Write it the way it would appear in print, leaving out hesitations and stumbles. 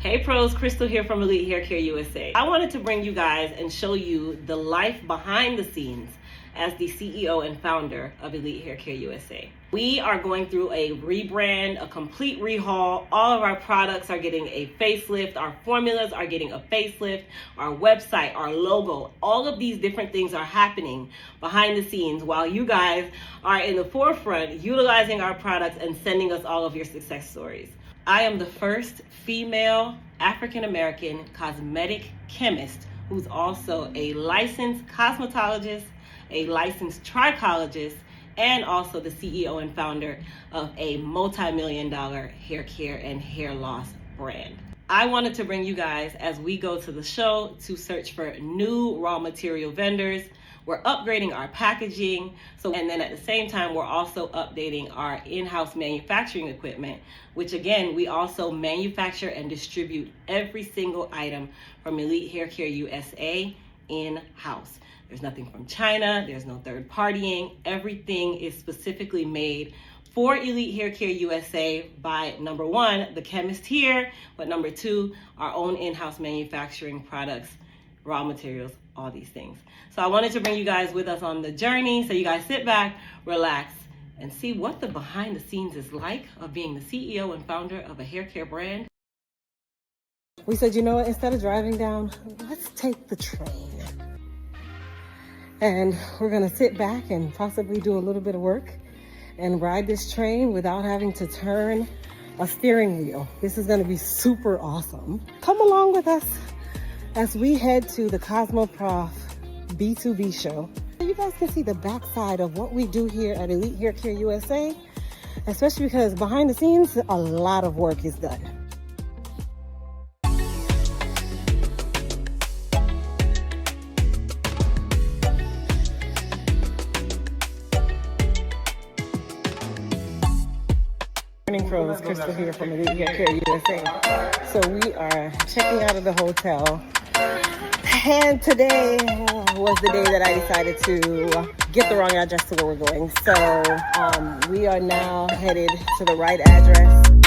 Hey pros, Crystal here from Elite Hair Care USA. I wanted to bring you guys and show you the life behind the scenes as the CEO and founder of Elite Hair Care USA. We are going through a rebrand, a complete rehaul. All of our products are getting a facelift. Our formulas are getting a facelift. Our website, our logo, all of these different things are happening behind the scenes while you guys are in the forefront utilizing our products and sending us all of your success stories. I am the first female African-American cosmetic chemist who's also a licensed cosmetologist, a licensed trichologist, and also the CEO and founder of a multi-million-dollar hair care and hair loss brand. I wanted to bring you guys, as we go to the show, to search for new raw material vendors. We're upgrading our packaging. And then at the same time, we're also updating our in-house manufacturing equipment, which again, we also manufacture and distribute every single item from Elite Hair Care USA in-house. There's nothing from China, there's no third partying. Everything is specifically made for Elite Hair Care USA by, number one, the chemist here, but number two, our own in-house manufacturing products, raw materials, all these things. So I wanted to bring you guys with us on the journey so you guys sit back, relax, and see what the behind the scenes is like of being the CEO and founder of a hair care brand. We said, you know what, instead of driving down, let's take the train. And we're gonna sit back and possibly do a little bit of work and ride this train without having to turn a steering wheel. This is gonna be super awesome. Come along with us as we head to the Cosmoprof B2B show. You guys can see the backside of what we do here at Elite Hair Care USA, especially because behind the scenes, a lot of work is done. Morning pros, Crystal here from Elite Hair Care USA. So we are checking out of the hotel, and today was the day that I decided to get the wrong address to where we're going. So we are now headed to the right address.